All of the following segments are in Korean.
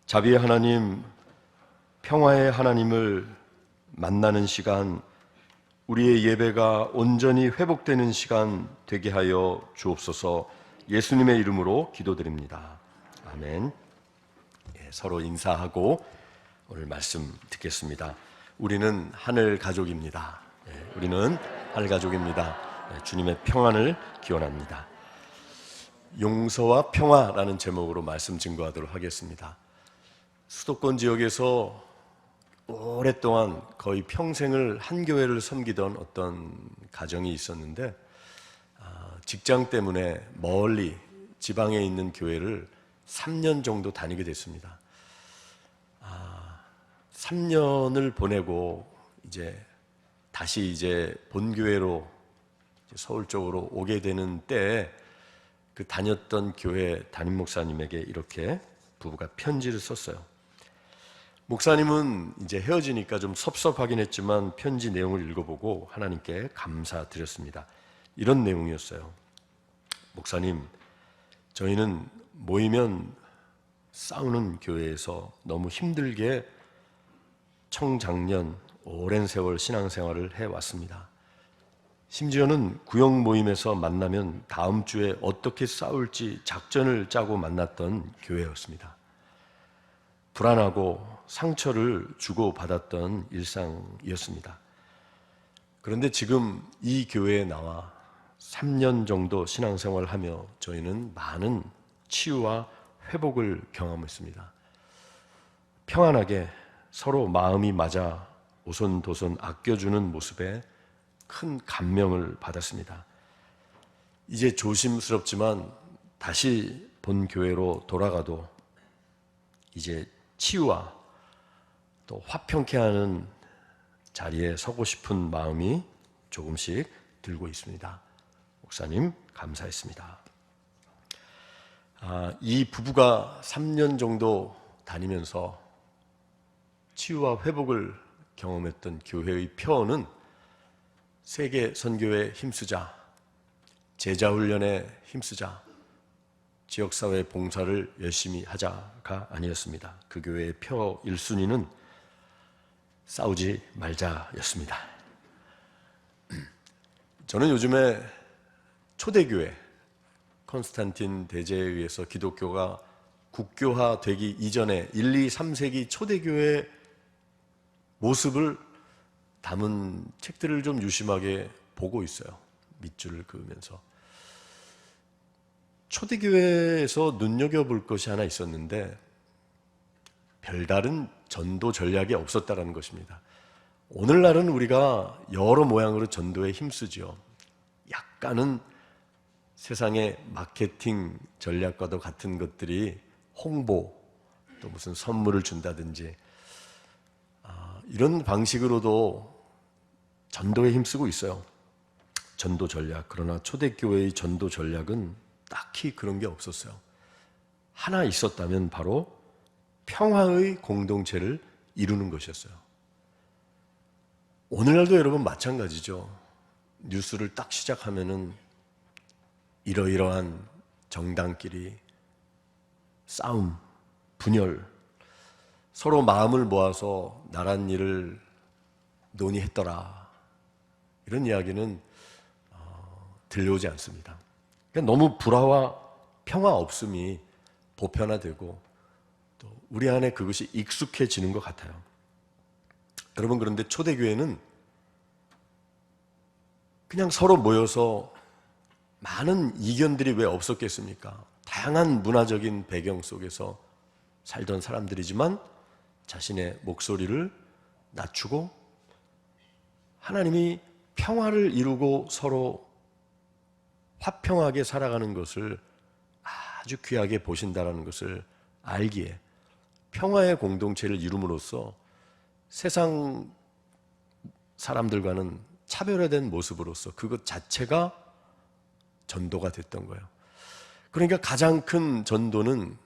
자비의 하나님, 평화의 하나님을 만나는 시간, 우리의 예배가 온전히 회복되는 시간 되게 하여 주옵소서. 예수님의 이름으로 기도드립니다. 아멘. 서로 인사하고 오늘 말씀 듣겠습니다. 우리는 하늘 가족입니다. 우리는 하늘 가족입니다. 주님의 평안을 기원합니다. 용서와 평화라는 제목으로 말씀 증거하도록 하겠습니다. 수도권 지역에서 오랫동안 거의 평생을 한 교회를 섬기던 어떤 가정이 있었는데, 직장 때문에 멀리 지방에 있는 교회를 3년 정도 다니게 됐습니다. 3년을 보내고 다시 본교회로 서울 쪽으로 오게 되는 때에 그 다녔던 교회 담임 목사님에게 이렇게 부부가 편지를 썼어요. 목사님은 이제 헤어지니까 좀 섭섭하긴 했지만 편지 내용을 읽어보고 하나님께 감사드렸습니다. 이런 내용이었어요. 목사님, 저희는 모이면 싸우는 교회에서 너무 힘들게 청장년 오랜 세월 신앙생활을 해왔습니다. 심지어는 구역 모임에서 만나면 다음 주에 어떻게 싸울지 작전을 짜고 만났던 교회였습니다. 불안하고 상처를 주고받았던 일상이었습니다. 그런데 지금 이 교회에 나와 3년 정도 신앙생활을 하며 저희는 많은 치유와 회복을 경험했습니다. 평안하게 서로 마음이 맞아 오손도손 아껴주는 모습에 큰 감명을 받았습니다. 이제 조심스럽지만 다시 본 교회로 돌아가도 이제 치유와 또 화평케 하는 자리에 서고 싶은 마음이 조금씩 들고 있습니다. 목사님, 감사했습니다. 이 부부가 3년 정도 다니면서 치유와 회복을 경험했던 교회의 표어는 세계 선교에 힘쓰자, 제자훈련에 힘쓰자, 지역사회 봉사를 열심히 하자가 아니었습니다. 그 교회의 표 1순위는 싸우지 말자였습니다. 저는 요즘에 초대교회, 콘스탄틴 대제에 의해서 기독교가 국교화되기 이전에 1, 2, 3세기 초대교회 모습을 담은 책들을 좀 유심하게 보고 있어요. 밑줄을 그으면서. 초대교회에서 눈여겨볼 것이 하나 있었는데 별다른 전도 전략이 없었다는 것입니다. 오늘날은 우리가 여러 모양으로 전도에 힘쓰죠. 약간은 세상의 마케팅 전략과도 같은 것들이 홍보, 또 무슨 선물을 준다든지 이런 방식으로도 전도에 힘쓰고 있어요. 전도 전략. 그러나 초대교회의 전도 전략은 딱히 그런 게 없었어요. 하나 있었다면 바로 평화의 공동체를 이루는 것이었어요. 오늘날도 여러분 마찬가지죠. 뉴스를 딱 시작하면은 이러이러한 정당끼리 싸움, 분열, 서로 마음을 모아서 나란 일을 논의했더라. 이런 이야기는 들려오지 않습니다. 그러니까 너무 불화와 평화 없음이 보편화되고 또 우리 안에 그것이 익숙해지는 것 같아요. 여러분, 그런데 초대교회는 그냥 서로 모여서 많은 이견들이 왜 없었겠습니까? 다양한 문화적인 배경 속에서 살던 사람들이지만 자신의 목소리를 낮추고 하나님이 평화를 이루고 서로 화평하게 살아가는 것을 아주 귀하게 보신다는 것을 알기에 평화의 공동체를 이룸으로써 세상 사람들과는 차별화된 모습으로서 그것 자체가 전도가 됐던 거예요. 그러니까 가장 큰 전도는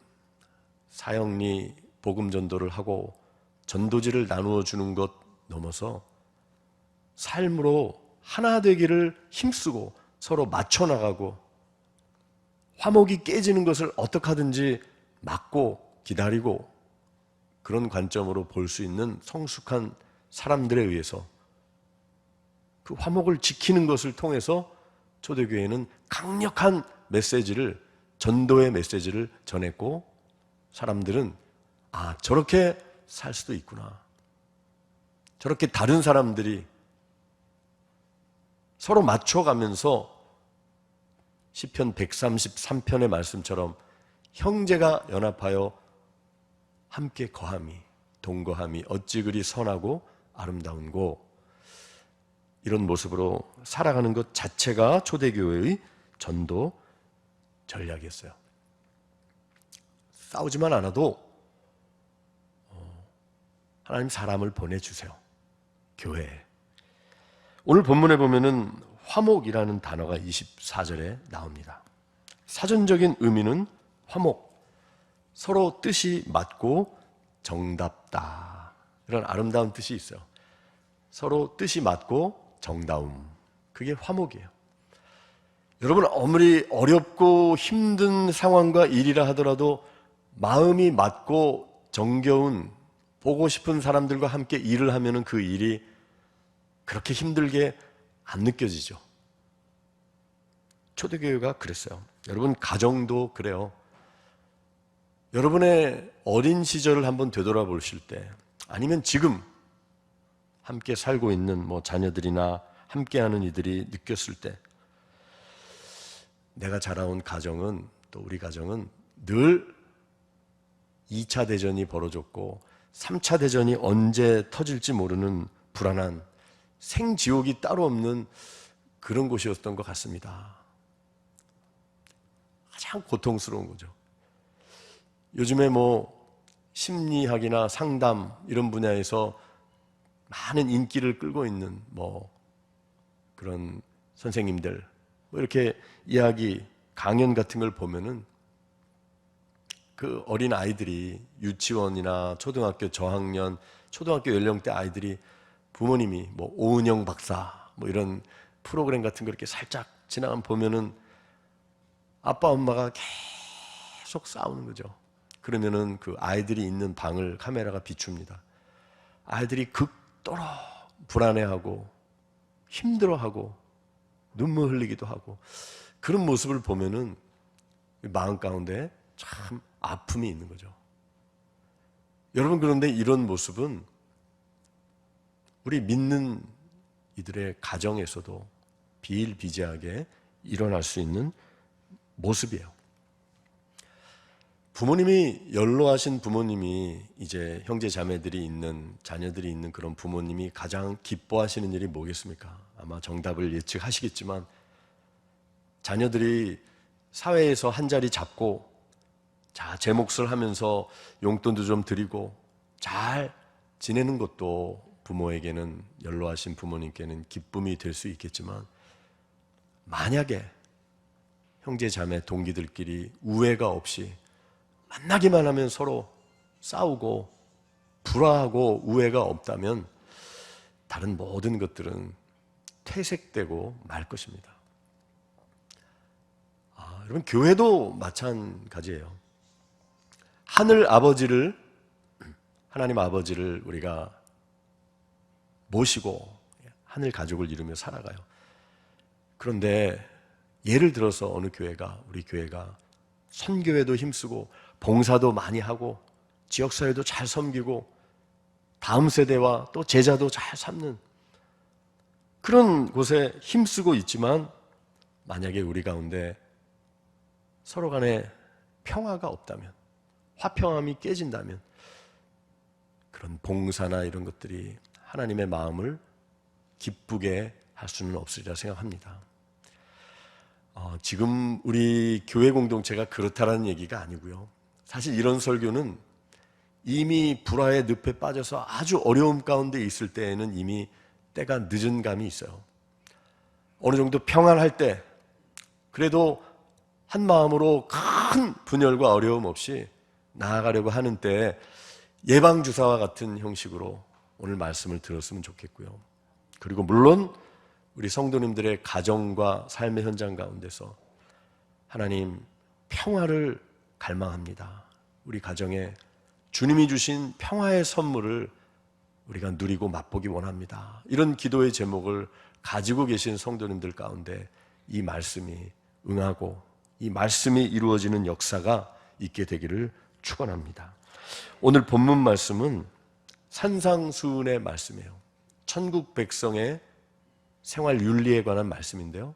사형리 복음 전도를 하고 전도지를 나누어 주는 것 넘어서 삶으로 하나 되기를 힘쓰고 서로 맞춰 나가고 화목이 깨지는 것을 어떻게 하든지 막고 기다리고 그런 관점으로 볼 수 있는 성숙한 사람들에 의해서 그 화목을 지키는 것을 통해서 초대교회는 강력한 메시지를, 전도의 메시지를 전했고, 사람들은 저렇게 살 수도 있구나, 저렇게 다른 사람들이 서로 맞춰가면서 시편 133편의 말씀처럼 형제가 연합하여 함께 거함이, 동거함이 어찌 그리 선하고 아름다운고, 이런 모습으로 살아가는 것 자체가 초대교회의 전도 전략이었어요. 싸우지만 않아도 하나님 사람을 보내주세요, 교회에. 오늘 본문에 보면은 화목이라는 단어가 24절에 나옵니다. 사전적인 의미는 화목, 서로 뜻이 맞고 정답다, 이런 아름다운 뜻이 있어요. 서로 뜻이 맞고 정다움, 그게 화목이에요. 여러분, 아무리 어렵고 힘든 상황과 일이라 하더라도 마음이 맞고 정겨운, 보고 싶은 사람들과 함께 일을 하면은 그 일이 그렇게 힘들게 안 느껴지죠. 초대교회가 그랬어요. 여러분, 가정도 그래요. 여러분의 어린 시절을 한번 되돌아보실 때, 아니면 지금 함께 살고 있는 자녀들이나 함께하는 이들이 느꼈을 때, 내가 자라온 가정은, 또 우리 가정은 늘 2차 대전이 벌어졌고 3차 대전이 언제 터질지 모르는 불안한, 생지옥이 따로 없는 그런 곳이었던 것 같습니다. 가장 고통스러운 거죠. 요즘에 심리학이나 상담 이런 분야에서 많은 인기를 끌고 있는 그런 선생님들, 이렇게 이야기 강연 같은 걸 보면은 그 어린 아이들이, 유치원이나 초등학교 저학년, 초등학교 연령대 아이들이 부모님이 오은영 박사 이런 프로그램 같은 거 이렇게 살짝 지나가면 보면은 아빠 엄마가 계속 싸우는 거죠. 그러면은 그 아이들이 있는 방을 카메라가 비춥니다. 아이들이 극도로 불안해하고 힘들어하고 눈물 흘리기도 하고, 그런 모습을 보면은 마음 가운데 참 아픔이 있는 거죠. 여러분, 그런데 이런 모습은 우리 믿는 이들의 가정에서도 비일비재하게 일어날 수 있는 모습이에요. 부모님이, 연로하신 부모님이, 이제 형제 자매들이 있는, 자녀들이 있는 그런 부모님이 가장 기뻐하시는 일이 뭐겠습니까? 아마 정답을 예측하시겠지만, 자녀들이 사회에서 한 자리 잡고 제 몫을 하면서 용돈도 좀 드리고 잘 지내는 것도 부모에게는, 연로하신 부모님께는 기쁨이 될 수 있겠지만, 만약에 형제 자매 동기들끼리 우애가 없이 만나기만 하면 서로 싸우고 불화하고 우애가 없다면 다른 모든 것들은 퇴색되고 말 것입니다. 여러분, 교회도 마찬가지예요. 하나님 아버지를 우리가 모시고 하늘 가족을 이루며 살아가요. 그런데 예를 들어서 어느 교회가, 우리 교회가 선교회도 힘쓰고 봉사도 많이 하고 지역사회도 잘 섬기고 다음 세대와 또 제자도 잘 삼는 그런 곳에 힘쓰고 있지만, 만약에 우리 가운데 서로 간에 평화가 없다면, 화평함이 깨진다면, 그런 봉사나 이런 것들이 하나님의 마음을 기쁘게 할 수는 없으리라 생각합니다. 지금 우리 교회 공동체가 그렇다라는 얘기가 아니고요. 사실 이런 설교는 이미 불화의 늪에 빠져서 아주 어려움 가운데 있을 때에는 이미 때가 늦은 감이 있어요. 어느 정도 평안할 때, 그래도 한 마음으로 큰 분열과 어려움 없이 나아가려고 하는 때에 예방주사와 같은 형식으로 오늘 말씀을 들었으면 좋겠고요. 그리고 물론 우리 성도님들의 가정과 삶의 현장 가운데서 하나님 평화를 갈망합니다. 우리 가정에 주님이 주신 평화의 선물을 우리가 누리고 맛보기 원합니다. 이런 기도의 제목을 가지고 계신 성도님들 가운데 이 말씀이 응하고 이 말씀이 이루어지는 역사가 있게 되기를 축원합니다. 오늘 본문 말씀은 산상수훈의 말씀이에요. 천국 백성의 생활 윤리에 관한 말씀인데요.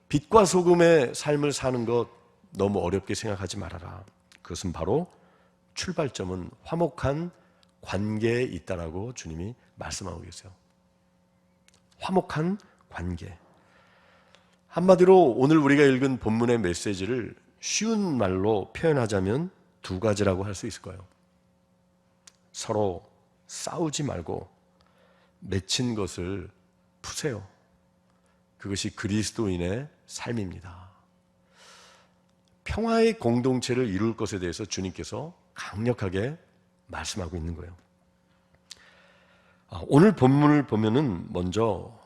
빛과 소금의 삶을 사는 것 너무 어렵게 생각하지 말아라. 그것은 바로 출발점은 화목한 관계에 있다라고 주님이 말씀하고 계세요. 화목한 관계. 한마디로 오늘 우리가 읽은 본문의 메시지를 쉬운 말로 표현하자면 두 가지라고 할 수 있을 거예요. 서로 싸우지 말고 맺힌 것을 푸세요. 그것이 그리스도인의 삶입니다. 평화의 공동체를 이룰 것에 대해서 주님께서 강력하게 말씀하고 있는 거예요. 오늘 본문을 보면은 먼저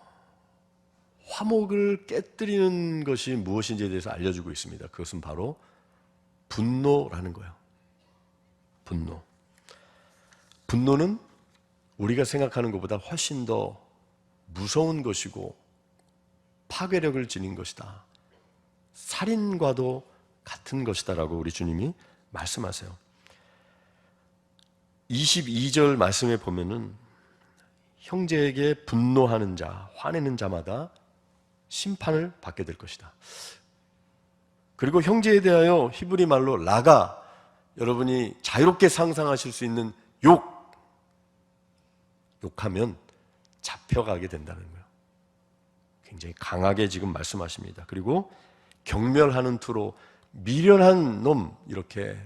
화목을 깨뜨리는 것이 무엇인지에 대해서 알려주고 있습니다. 그것은 바로 분노라는 거예요. 분노. 분노는 우리가 생각하는 것보다 훨씬 더 무서운 것이고 파괴력을 지닌 것이다. 살인과도 같은 것이다라고 우리 주님이 말씀하세요. 22절 말씀에 보면은 형제에게 분노하는 자, 화내는 자마다 심판을 받게 될 것이다. 그리고 형제에 대하여 히브리 말로 라가, 여러분이 자유롭게 상상하실 수 있는 욕하면 잡혀가게 된다는 거예요. 굉장히 강하게 지금 말씀하십니다. 그리고 경멸하는 투로 미련한 놈, 이렇게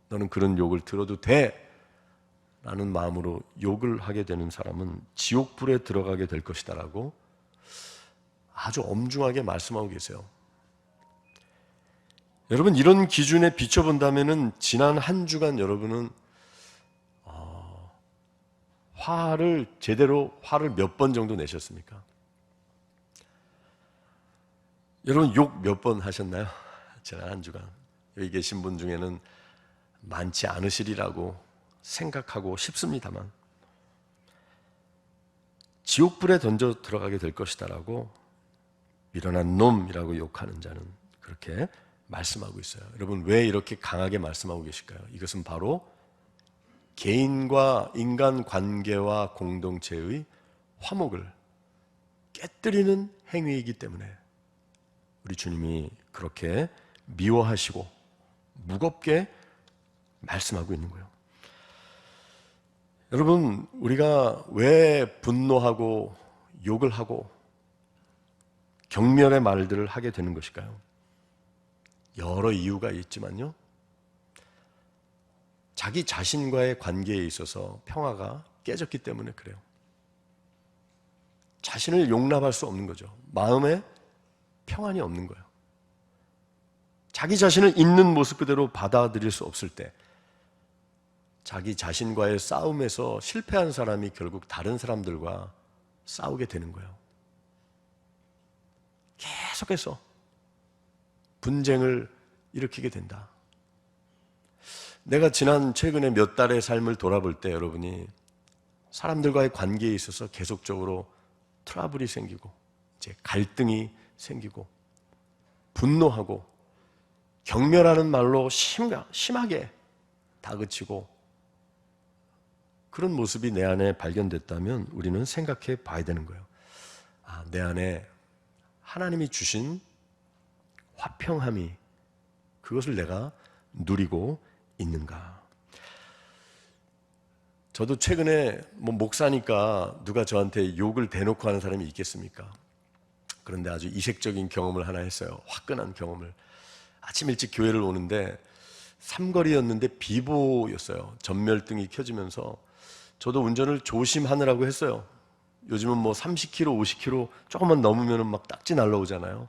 너는 그런 욕을 들어도 돼 라는 마음으로 욕을 하게 되는 사람은 지옥불에 들어가게 될 것이다 라고 아주 엄중하게 말씀하고 계세요. 여러분, 이런 기준에 비춰본다면 지난 한 주간 여러분은 화를 몇 번 정도 내셨습니까? 여러분, 욕 몇 번 하셨나요? 지난 한 주간. 여기 계신 분 중에는 많지 않으시리라고 생각하고 싶습니다만, 지옥불에 던져 들어가게 될 것이다라고 미련한 놈이라고 욕하는 자는 그렇게 말씀하고 있어요. 여러분, 왜 이렇게 강하게 말씀하고 계실까요? 이것은 바로 개인과 인간 관계와 공동체의 화목을 깨뜨리는 행위이기 때문에 우리 주님이 그렇게 미워하시고 무겁게 말씀하고 있는 거예요. 여러분, 우리가 왜 분노하고 욕을 하고 경멸의 말들을 하게 되는 것일까요? 여러 이유가 있지만요, 자기 자신과의 관계에 있어서 평화가 깨졌기 때문에 그래요. 자신을 용납할 수 없는 거죠. 마음에 평안이 없는 거예요. 자기 자신을 있는 모습 그대로 받아들일 수 없을 때, 자기 자신과의 싸움에서 실패한 사람이 결국 다른 사람들과 싸우게 되는 거예요. 계속해서 분쟁을 일으키게 된다. 내가 최근에 몇 달의 삶을 돌아볼 때 여러분이 사람들과의 관계에 있어서 계속적으로 트러블이 생기고 이제 갈등이 생기고 분노하고 경멸하는 말로 심하게 다그치고 그런 모습이 내 안에 발견됐다면 우리는 생각해 봐야 되는 거예요. 내 안에 하나님이 주신 화평함이, 그것을 내가 누리고 있는가? 저도 최근에 목사니까 누가 저한테 욕을 대놓고 하는 사람이 있겠습니까? 그런데 아주 이색적인 경험을 하나 했어요. 화끈한 경험을. 아침 일찍 교회를 오는데 삼거리였는데 비보였어요. 전멸등이 켜지면서 저도 운전을 조심하느라고 했어요. 요즘은 30km, 50km 조금만 넘으면 막 딱지 날라오잖아요.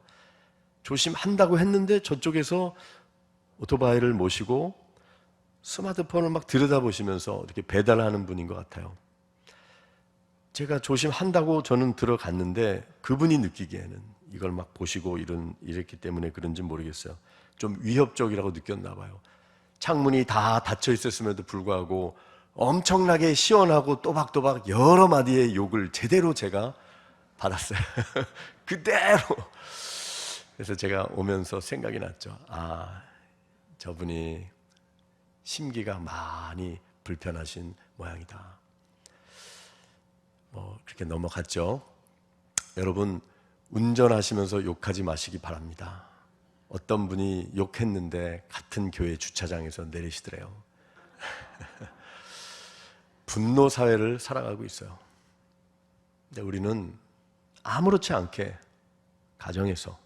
조심한다고 했는데 저쪽에서 오토바이를 모시고 스마트폰을 막 들여다보시면서 이렇게 배달하는 분인 것 같아요. 제가 조심한다고 저는 들어갔는데 그분이 느끼기에는 이걸 막 보시고 이랬기 때문에 그런지 모르겠어요. 좀 위협적이라고 느꼈나 봐요. 창문이 다 닫혀 있었음에도 불구하고 엄청나게 시원하고 또박또박 여러 마디의 욕을 제대로 제가 받았어요. 그대로. 그래서 제가 오면서 생각이 났죠. 아, 저분이 심기가 많이 불편하신 모양이다. 그렇게 넘어갔죠. 여러분, 운전하시면서 욕하지 마시기 바랍니다. 어떤 분이 욕했는데 같은 교회 주차장에서 내리시더래요. 분노 사회를 살아가고 있어요. 근데 우리는 아무렇지 않게 가정에서,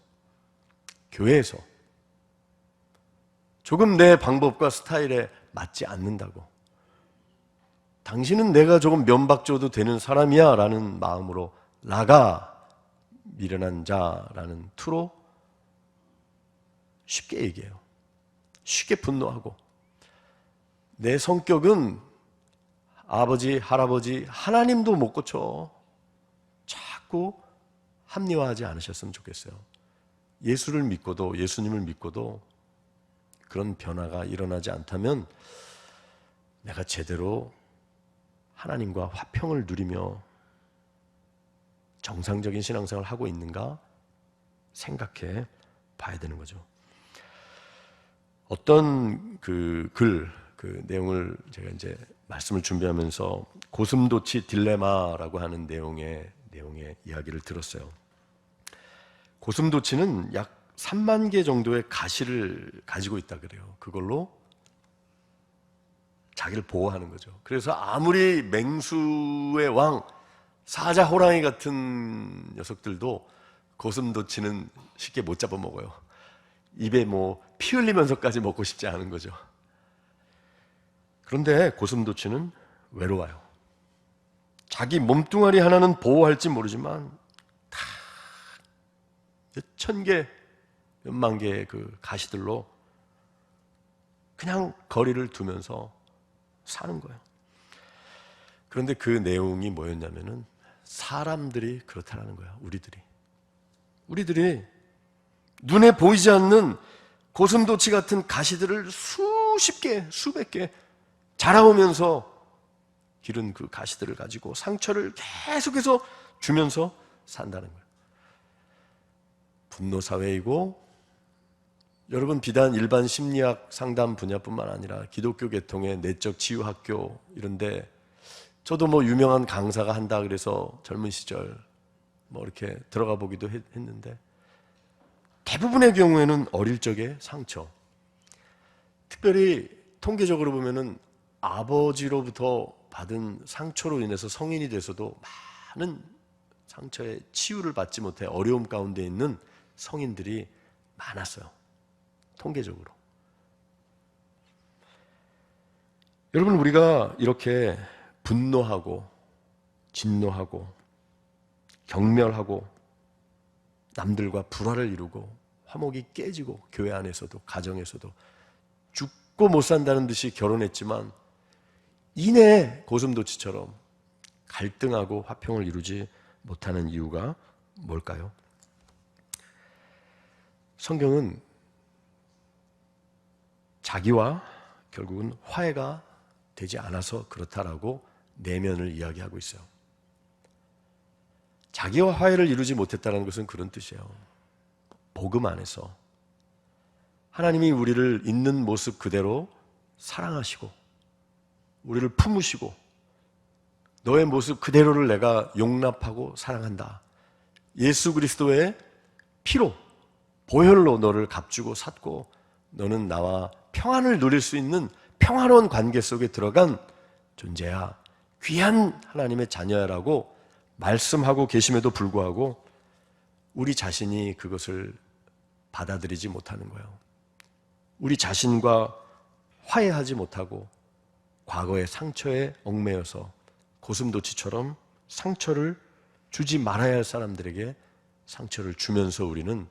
교회에서 조금 내 방법과 스타일에 맞지 않는다고, 당신은 내가 조금 면박줘도 되는 사람이야 라는 마음으로 나가 미련한 자라는 투로 쉽게 얘기해요. 쉽게 분노하고, 내 성격은 아버지, 할아버지, 하나님도 못 고쳐. 자꾸 합리화하지 않으셨으면 좋겠어요. 예수를 믿고도, 예수님을 믿고도 그런 변화가 일어나지 않다면 내가 제대로 하나님과 화평을 누리며 정상적인 신앙생활을 하고 있는가 생각해 봐야 되는 거죠. 어떤 그 내용을 제가 이제 말씀을 준비하면서 고슴도치 딜레마라고 하는 내용의 이야기를 들었어요. 고슴도치는 약 3만 개 정도의 가시를 가지고 있다 그래요. 그걸로 자기를 보호하는 거죠. 그래서 아무리 맹수의 왕, 사자, 호랑이 같은 녀석들도 고슴도치는 쉽게 못 잡아먹어요. 입에 피 흘리면서까지 먹고 싶지 않은 거죠. 그런데 고슴도치는 외로워요. 자기 몸뚱아리 하나는 보호할지 모르지만 다 몇천 개, 몇만 개의 그 가시들로 그냥 거리를 두면서 사는 거예요. 그런데 그 내용이 뭐였냐면은 사람들이 그렇다라는 거야. 우리들이 눈에 보이지 않는 고슴도치 같은 가시들을 수십 개, 수백 개 자라오면서 기른 그 가시들을 가지고 상처를 계속해서 주면서 산다는 거예요. 분노 사회이고, 여러분, 비단 일반 심리학 상담 분야뿐만 아니라 기독교 계통의 내적 치유 학교 이런데 저도 유명한 강사가 한다 그래서 젊은 시절 이렇게 들어가 보기도 했는데, 대부분의 경우에는 어릴 적의 상처, 특별히 통계적으로 보면은 아버지로부터 받은 상처로 인해서 성인이 돼서도 많은 상처의 치유를 받지 못해 어려움 가운데 있는 성인들이 많았어요. 통계적으로. 여러분, 우리가 이렇게 분노하고 진노하고 경멸하고 남들과 불화를 이루고 화목이 깨지고 교회 안에서도 가정에서도 죽고 못 산다는 듯이 결혼했지만 이내 고슴도치처럼 갈등하고 화평을 이루지 못하는 이유가 뭘까요? 성경은 자기와 결국은 화해가 되지 않아서 그렇다라고 내면을 이야기하고 있어요. 자기와 화해를 이루지 못했다는 것은 그런 뜻이에요. 복음 안에서 하나님이 우리를 있는 모습 그대로 사랑하시고 우리를 품으시고 너의 모습 그대로를 내가 용납하고 사랑한다. 예수 그리스도의 피로, 보혈로 너를 값주고 샀고 너는 나와 평안을 누릴 수 있는 평화로운 관계 속에 들어간 존재야. 귀한 하나님의 자녀야라고 말씀하고 계심에도 불구하고 우리 자신이 그것을 받아들이지 못하는 거예요. 우리 자신과 화해하지 못하고 과거의 상처에 얽매여서 고슴도치처럼 상처를 주지 말아야 할 사람들에게 상처를 주면서 우리는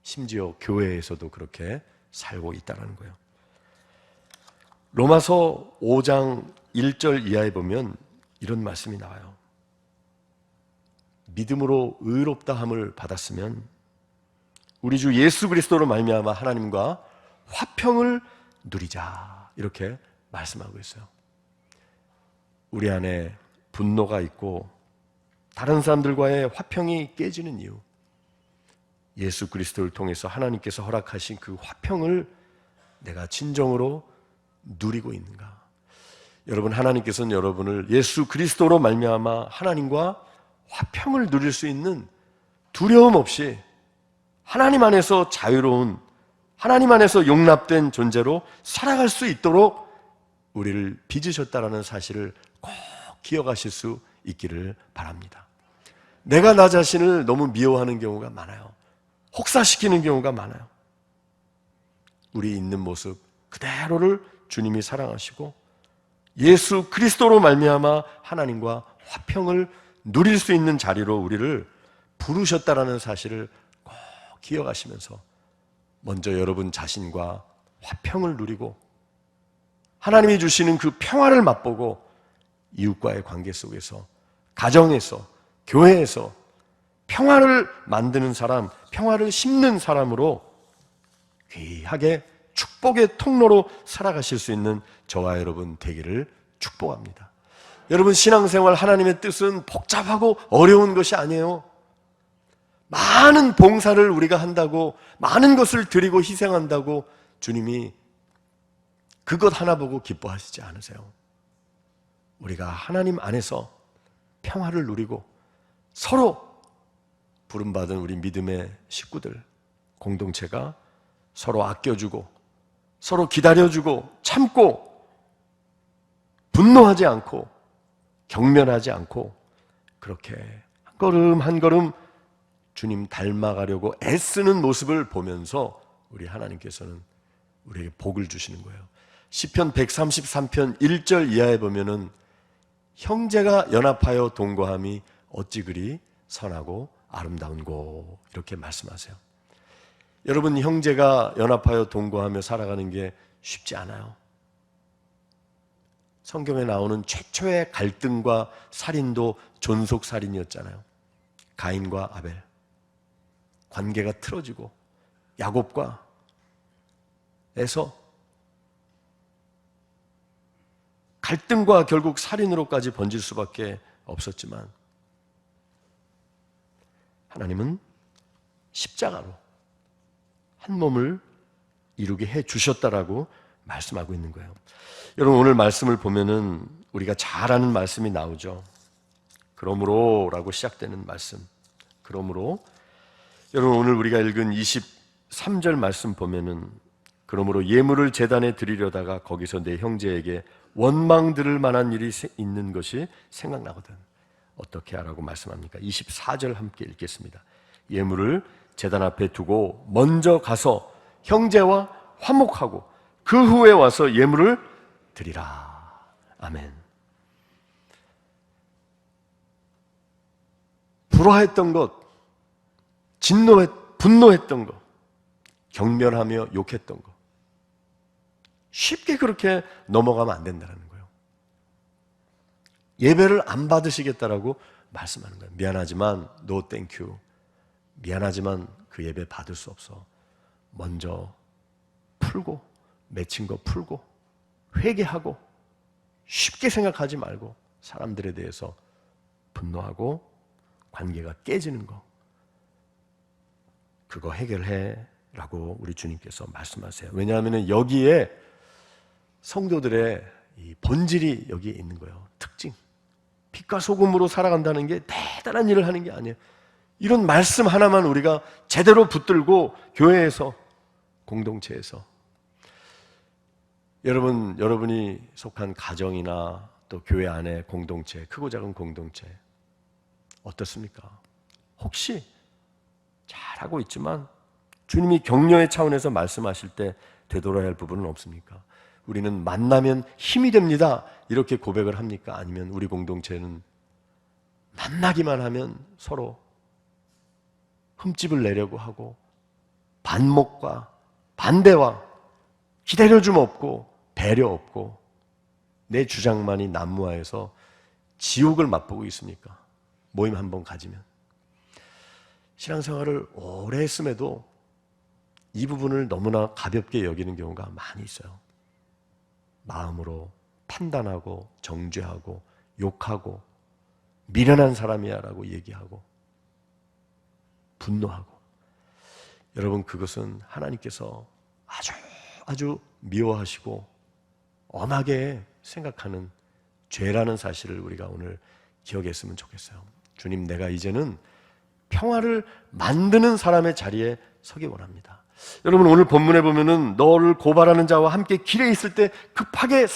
심지어 교회에서도 그렇게 살고 있다는 거예요. 로마서 5장 1절 이하에 보면 이런 말씀이 나와요. 믿음으로 의롭다함을 받았으면 우리 주 예수 그리스도로 말미암아 하나님과 화평을 누리자, 이렇게 말씀하고 있어요. 우리 안에 분노가 있고 다른 사람들과의 화평이 깨지는 이유, 예수 그리스도를 통해서 하나님께서 허락하신 그 화평을 내가 진정으로 누리고 있는가? 여러분, 하나님께서는 여러분을 예수 그리스도로 말미암아 하나님과 화평을 누릴 수 있는 두려움 없이 하나님 안에서 자유로운, 하나님 안에서 용납된 존재로 살아갈 수 있도록 우리를 빚으셨다라는 사실을 꼭 기억하실 수 있기를 바랍니다. 내가 나 자신을 너무 미워하는 경우가 많아요. 혹사시키는 경우가 많아요. 우리 있는 모습 그대로를 주님이 사랑하시고 예수 그리스도로 말미암아 하나님과 화평을 누릴 수 있는 자리로 우리를 부르셨다라는 사실을 꼭 기억하시면서 먼저 여러분 자신과 화평을 누리고 하나님이 주시는 그 평화를 맛보고 이웃과의 관계 속에서, 가정에서, 교회에서 평화를 만드는 사람, 평화를 심는 사람으로 귀하게 축복의 통로로 살아가실 수 있는 저와 여러분 되기를 축복합니다. 여러분, 신앙생활 하나님의 뜻은 복잡하고 어려운 것이 아니에요. 많은 봉사를 우리가 한다고, 많은 것을 드리고 희생한다고 주님이 그것 하나 보고 기뻐하시지 않으세요. 우리가 하나님 안에서 평화를 누리고 서로 부름받은 우리 믿음의 식구들, 공동체가 서로 아껴주고 서로 기다려주고 참고 분노하지 않고 경멸하지 않고 그렇게 한 걸음 한 걸음 주님 닮아가려고 애쓰는 모습을 보면서 우리 하나님께서는 우리에게 복을 주시는 거예요. 시편 133편 1절 이하에 보면은 형제가 연합하여 동거함이 어찌 그리 선하고 아름다운고, 이렇게 말씀하세요. 여러분, 형제가 연합하여 동거하며 살아가는 게 쉽지 않아요. 성경에 나오는 최초의 갈등과 살인도 존속살인이었잖아요. 가인과 아벨, 관계가 틀어지고 야곱과 에서 갈등과 결국 살인으로까지 번질 수밖에 없었지만 하나님은 십자가로 한 몸을 이루게 해 주셨다라고 말씀하고 있는 거예요. 여러분, 오늘 말씀을 보면은 우리가 잘 아는 말씀이 나오죠. 그러므로 라고 시작되는 말씀. 그러므로, 여러분, 오늘 우리가 읽은 23절 말씀 보면은 그러므로 예물을 제단에 드리려다가 거기서 내 형제에게 원망 들을 만한 일이 있는 것이 생각나거든. 어떻게 하라고 말씀합니까? 24절 함께 읽겠습니다. 예물을 제단 앞에 두고 먼저 가서 형제와 화목하고 그 후에 와서 예물을 드리라. 아멘. 불화했던 것, 분노했던 것, 경멸하며 욕했던 것, 쉽게 그렇게 넘어가면 안 된다는 거예요. 예배를 안 받으시겠다라고 말씀하는 거예요. 미안하지만 no thank you. 미안하지만 그 예배 받을 수 없어. 먼저 풀고, 맺힌 거 풀고, 회개하고, 쉽게 생각하지 말고 사람들에 대해서 분노하고 관계가 깨지는 거, 그거 해결해 라고 우리 주님께서 말씀하세요. 왜냐하면 여기에 성도들의 이 본질이 여기에 있는 거예요. 특징. 빛과 소금으로 살아간다는 게 대단한 일을 하는 게 아니에요. 이런 말씀 하나만 우리가 제대로 붙들고 교회에서, 공동체에서, 여러분이 속한 가정이나 또 교회 안에 공동체, 크고 작은 공동체 어떻습니까? 혹시 잘하고 있지만 주님이 격려의 차원에서 말씀하실 때 되돌아야 할 부분은 없습니까? 우리는 만나면 힘이 됩니다, 이렇게 고백을 합니까? 아니면 우리 공동체는 만나기만 하면 서로 흠집을 내려고 하고 반목과 반대와 기다려줌 없고 배려 없고 내 주장만이 난무하여서 지옥을 맛보고 있습니까? 모임 한번 가지면. 신앙생활을 오래 했음에도 이 부분을 너무나 가볍게 여기는 경우가 많이 있어요. 마음으로 판단하고 정죄하고 욕하고 미련한 사람이야 라고 얘기하고 분노하고, 여러분 그것은 하나님께서 아주 미워하시고 엄하게 생각하는 죄라는 사실을 우리가 오늘 기억했으면 좋겠어요. 주님, 내가 이제는 평화를 만드는 사람의 자리에 서기 원합니다. 여러분 오늘 본문에 보면은 너를 고발하는 자와 함께 길에 있을 때 급하게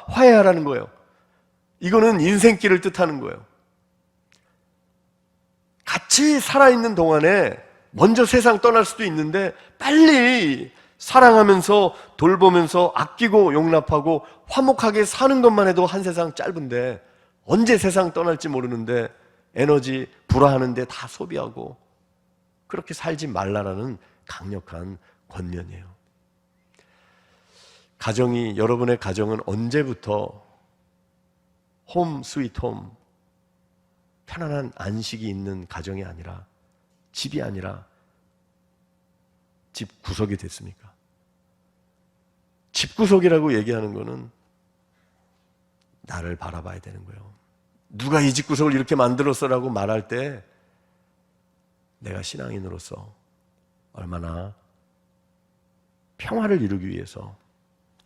화해하라는 거예요. 이거는 인생길을 뜻하는 거예요. 같이 살아있는 동안에 먼저 세상 떠날 수도 있는데 빨리 사랑하면서 돌보면서 아끼고 용납하고 화목하게 사는 것만 해도 한 세상 짧은데 언제 세상 떠날지 모르는데 에너지 불화하는데 다 소비하고 그렇게 살지 말라라는 강력한 권면이에요. 여러분의 가정은 언제부터 홈 스위트 홈, 편안한 안식이 있는 가정이 아니라, 집이 아니라 집 구석이 됐습니까? 집 구석이라고 얘기하는 거는 나를 바라봐야 되는 거예요. 누가 이 집 구석을 이렇게 만들었어라고 말할 때 내가 신앙인으로서 얼마나 평화를 이루기 위해서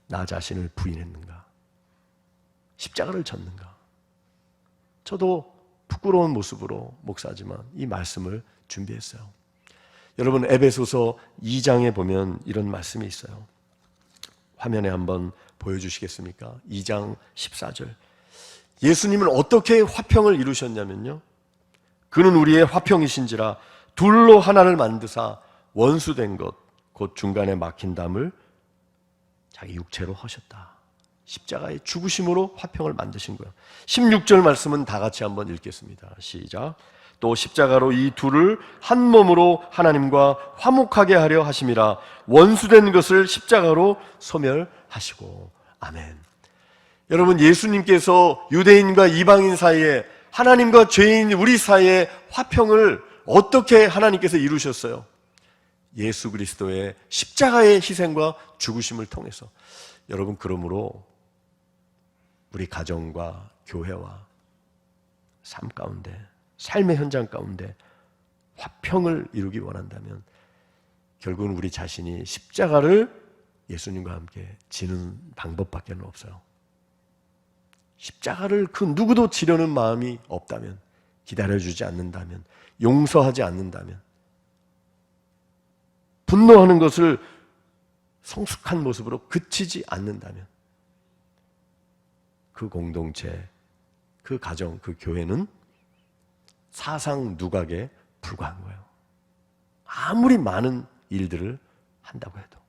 나 자신을 부인했는가, 십자가를 졌는가. 저도 부끄러운 모습으로 목사지만 이 말씀을 준비했어요. 여러분 에베소서 2장에 보면 이런 말씀이 있어요. 화면에 한번 보여주시겠습니까? 2장 14절. 예수님은 어떻게 화평을 이루셨냐면요, 그는 우리의 화평이신지라 둘로 하나를 만드사 원수된 것 곧 중간에 막힌 담을 자기 육체로 하셨다. 십자가의 죽으심으로 화평을 만드신 거예요. 16절 말씀은 다 같이 한번 읽겠습니다. 시작. 또 십자가로 이 둘을 한 몸으로 하나님과 화목하게 하려 하심이라 원수된 것을 십자가로 소멸하시고. 아멘. 여러분 예수님께서 유대인과 이방인 사이에, 하나님과 죄인 우리 사이에 화평을 어떻게 하나님께서 이루셨어요? 예수 그리스도의 십자가의 희생과 죽으심을 통해서. 여러분 그러므로 우리 가정과 교회와 삶 가운데, 삶의 현장 가운데 화평을 이루기 원한다면 결국은 우리 자신이 십자가를 예수님과 함께 지는 방법밖에 없어요. 십자가를 그 누구도 지려는 마음이 없다면, 기다려주지 않는다면, 용서하지 않는다면, 분노하는 것을 성숙한 모습으로 그치지 않는다면 그 공동체, 그 가정, 그 교회는 사상 누각에 불과한 거예요. 아무리 많은 일들을 한다고 해도.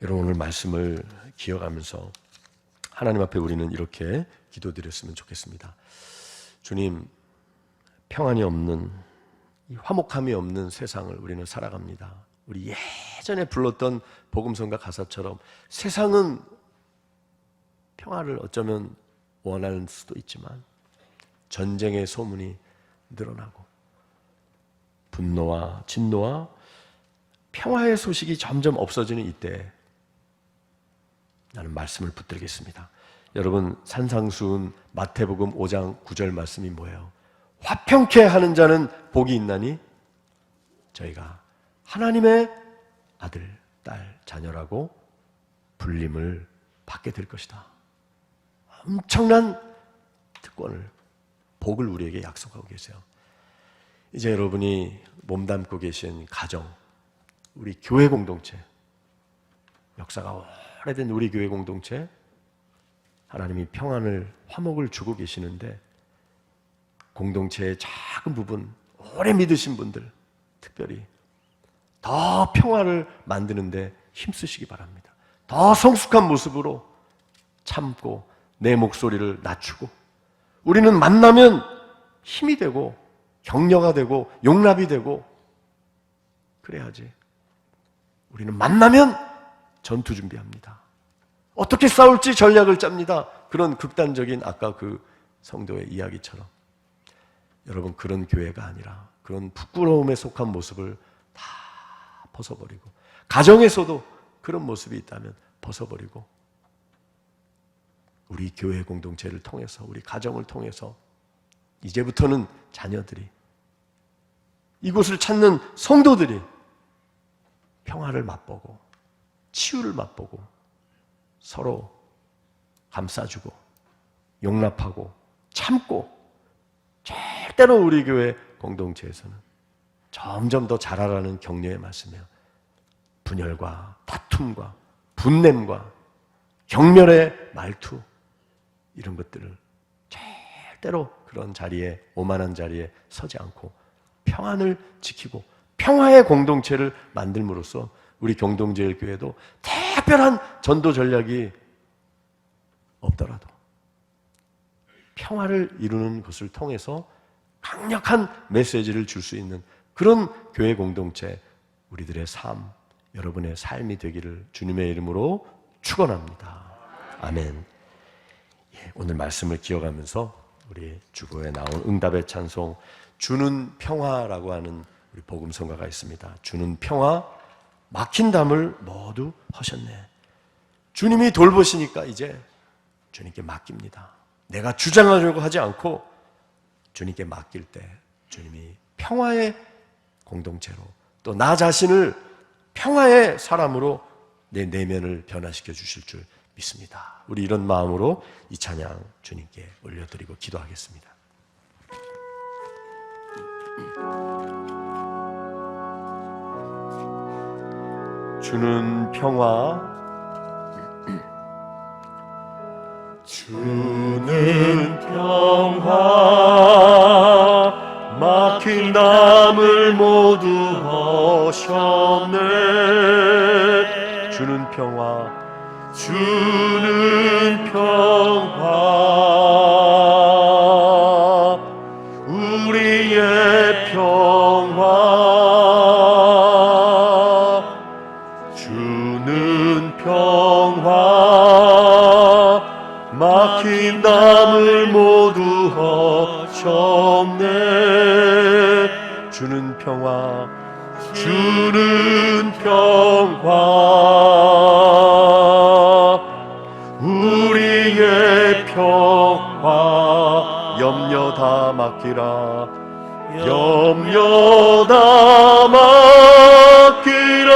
여러분 오늘 말씀을 기억하면서 하나님 앞에 우리는 이렇게 기도드렸으면 좋겠습니다. 주님, 평안이 없는, 이 화목함이 없는 세상을 우리는 살아갑니다. 우리 예전에 불렀던 복음성가 가사처럼 세상은 평화를 어쩌면 원할 수도 있지만 전쟁의 소문이 늘어나고 분노와 진노와 평화의 소식이 점점 없어지는 이때 나는 말씀을 붙들겠습니다. 여러분 산상수훈 마태복음 5장 9절 말씀이 뭐예요? 화평케 하는 자는 복이 있나니 저희가 하나님의 아들, 딸, 자녀라고 불림을 받게 될 것이다. 엄청난 특권을, 복을 우리에게 약속하고 계세요. 이제 여러분이 몸담고 계신 가정, 우리 교회 공동체, 역사가 오래된 우리 교회 공동체, 하나님이 평안을, 화목을 주고 계시는데 공동체의 작은 부분, 오래 믿으신 분들 특별히 더 평화를 만드는데 힘쓰시기 바랍니다. 더 성숙한 모습으로 참고 내 목소리를 낮추고, 우리는 만나면 힘이 되고 격려가 되고 용납이 되고 그래야지. 우리는 만나면 전투 준비합니다. 어떻게 싸울지 전략을 짭니다. 그런 극단적인 아까 그 성도의 이야기처럼. 여러분 그런 교회가 아니라 그런 부끄러움에 속한 모습을 다 벗어버리고, 가정에서도 그런 모습이 있다면 벗어버리고 우리 교회 공동체를 통해서, 우리 가정을 통해서 이제부터는 자녀들이, 이곳을 찾는 성도들이 평화를 맛보고 치유를 맛보고 서로 감싸주고 용납하고 참고, 절대로 우리 교회 공동체에서는 점점 더 자라라는 격려의 말씀이에요. 분열과 다툼과 분냄과 경멸의 말투, 이런 것들을 절대로 그런 자리에, 오만한 자리에 서지 않고 평안을 지키고 평화의 공동체를 만들므로써 우리 경동제일교회도 특별한 전도 전략이 없더라도 평화를 이루는 것을 통해서 강력한 메시지를 줄 수 있는 그런 교회 공동체, 우리들의 삶, 여러분의 삶이 되기를 주님의 이름으로 축원합니다. 아멘. 오늘 말씀을 기억하면서 우리 주보에 나온 응답의 찬송, 주는 평화라고 하는 우리 복음성가가 있습니다. 주는 평화, 막힌 담을 모두 허셨네. 주님이 돌보시니까 이제 주님께 맡깁니다. 내가 주장하려고 하지 않고 주님께 맡길 때 주님이 평화의 공동체로, 또 나 자신을 평화의 사람으로 내 내면을 변화시켜 주실 줄 믿습니다. 우리 이런 마음으로 이 찬양 주님께 올려드리고 기도하겠습니다. 주는 평화, 주는 평화, 막힌 담을 모두 허셨네. 주는 평화, 주는 평화, 우리의 평화, 주는 평화, 막힌 담을 모두 허셨네. 주는 평화, 주는 평화, 우리의 평화, 염려 다 맡기라, 염려 다 맡기라,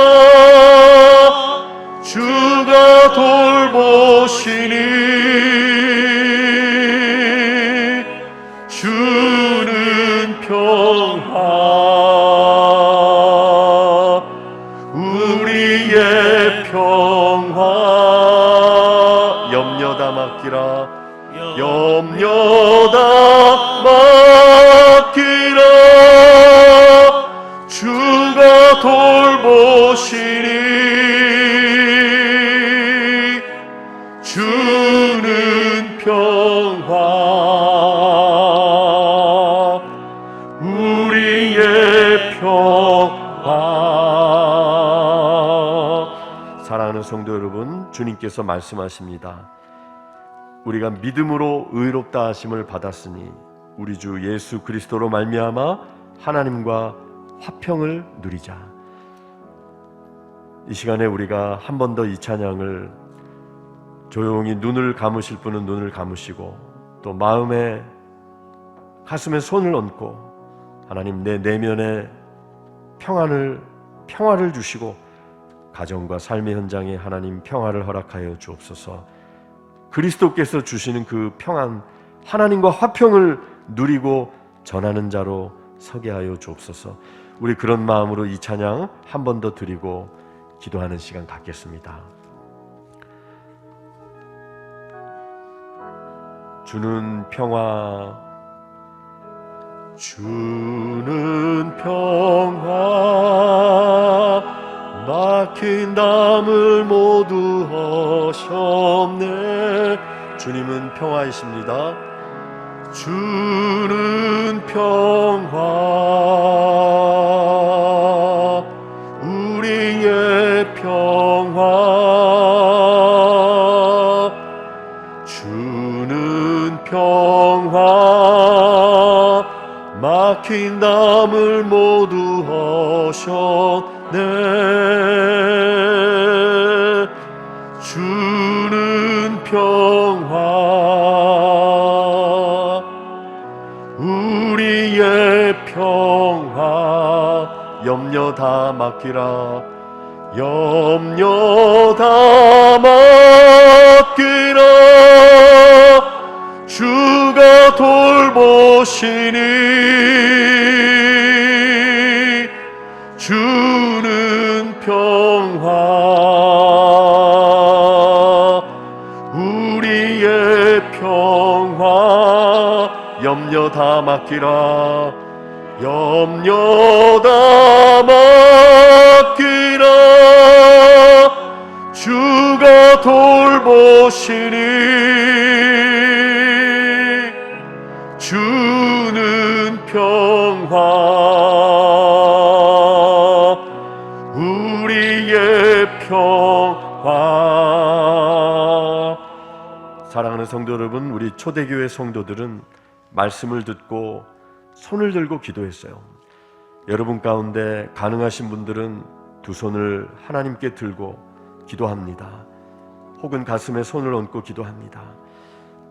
주가 돌보시니 주는 평화, 우리의 평화, 염려 다 맡기라, 염려 다 맡기라, 주가 돌보시니 주는 평화, 우리의 평화. 사랑하는 성도 여러분, 주님께서 말씀하십니다. 우리가 믿음으로 의롭다 하심을 받았으니 우리 주 예수 그리스도로 말미암아 하나님과 화평을 누리자. 이 시간에 우리가 한 번 더 이 찬양을 조용히 눈을 감으실 분은 눈을 감으시고, 또 마음에 가슴에 손을 얹고 하나님, 내 내면에 평화를 주시고 가정과 삶의 현장에 하나님 평화를 허락하여 주옵소서. 그리스도께서 주시는 그 평안, 하나님과 화평을 누리고 전하는 자로 서게 하여 주옵소서. 우리 그런 마음으로 이 찬양 한 번 더 드리고 기도하는 시간 갖겠습니다. 주는 평화, 주는 평화, 막힌 담을 모두 허셨네. 주님은 평화이십니다. 주는 평화, 우리의 평화, 주는 평화, 막힌 담을 모두 허셨네. 주는 평화, 우리의 평화, 염려 다 맡기라, 염려 다 맡기라. 주가 돌보시니 주는 평화, 우리의 평화, 염려 다 맡기라, 염려 다 맡기라. 주가 돌보시니 주는 평화, 우리의 평화. 사랑하는 성도 여러분, 우리 초대교회 성도들은 말씀을 듣고 손을 들고 기도했어요. 여러분 가운데 가능하신 분들은 두 손을 하나님께 들고 기도합니다. 혹은 가슴에 손을 얹고 기도합니다.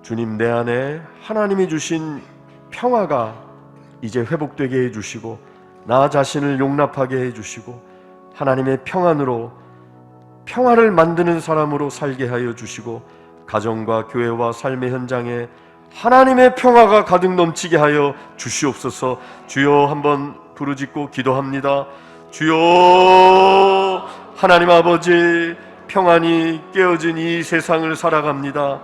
주님, 내 안에 하나님이 주신 평화가 이제 회복되게 해주시고 나 자신을 용납하게 해주시고 하나님의 평안으로 평화를 만드는 사람으로 살게 하여 주시고 가정과 교회와 삶의 현장에 하나님의 평화가 가득 넘치게 하여 주시옵소서. 주여, 한번 부르짖고 기도합니다. 주여, 하나님 아버지, 평안이 깨어진 이 세상을 살아갑니다.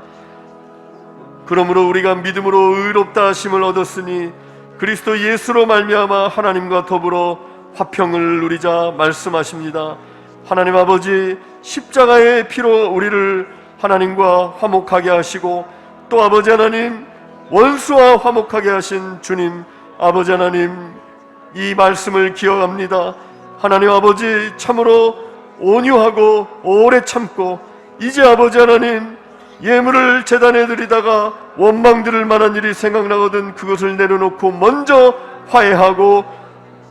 그러므로 우리가 믿음으로 의롭다 하심을 얻었으니 그리스도 예수로 말미암아 하나님과 더불어 화평을 누리자 말씀하십니다. 하나님 아버지, 십자가의 피로 우리를 하나님과 화목하게 하시고 또 아버지 하나님, 원수와 화목하게 하신 주님 아버지 하나님, 이 말씀을 기억합니다. 하나님 아버지, 참으로 온유하고 오래 참고 이제 아버지 하나님, 예물을 제단에 드리다가 원망 들을 만한 일이 생각나거든 그것을 내려놓고 먼저 화해하고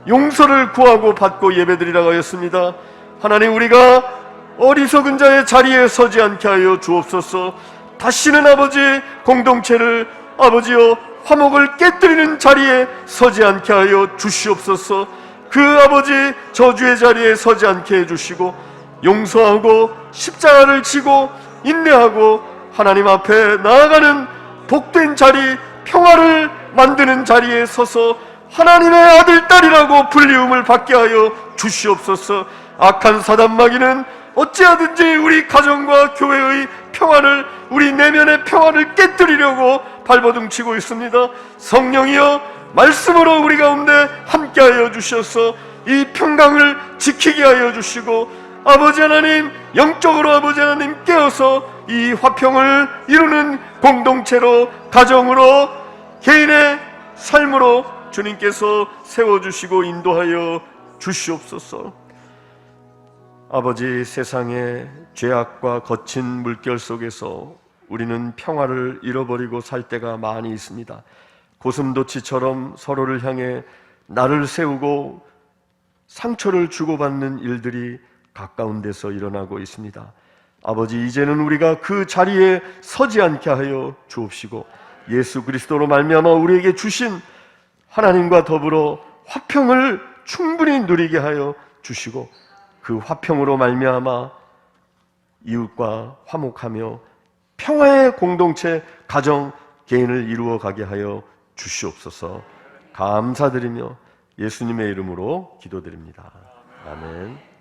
용서를 구하고 받고 예배드리라고 하였습니다. 하나님, 우리가 어리석은 자의 자리에 서지 않게 하여 주옵소서. 다시는 아버지 공동체를 아버지여 화목을 깨뜨리는 자리에 서지 않게 하여 주시옵소서. 그 아버지 저주의 자리에 서지 않게 해주시고 용서하고 십자가를 지고 인내하고 하나님 앞에 나아가는 복된 자리, 평화를 만드는 자리에 서서 하나님의 아들, 딸이라고 불리움을 받게 하여 주시옵소서. 악한 사단 마귀는 어찌하든지 우리 가정과 교회의 평화를, 우리 내면의 평화를 깨뜨리려고 발버둥치고 있습니다. 성령이여, 말씀으로 우리 가운데 함께하여 주셔서 이 평강을 지키게 하여 주시고 아버지 하나님, 영적으로 아버지 하나님 깨어서 이 화평을 이루는 공동체로, 가정으로, 개인의 삶으로 주님께서 세워주시고 인도하여 주시옵소서. 아버지, 세상의 죄악과 거친 물결 속에서 우리는 평화를 잃어버리고 살 때가 많이 있습니다. 고슴도치처럼 서로를 향해 날을 세우고 상처를 주고받는 일들이 가까운 데서 일어나고 있습니다. 아버지, 이제는 우리가 그 자리에 서지 않게 하여 주옵시고 예수 그리스도로 말미암아 우리에게 주신 하나님과 더불어 화평을 충분히 누리게 하여 주시고 그 화평으로 말미암아 이웃과 화목하며 평화의 공동체, 가정, 개인을 이루어가게 하여 주시옵소서. 감사드리며 예수님의 이름으로 기도드립니다. 아멘.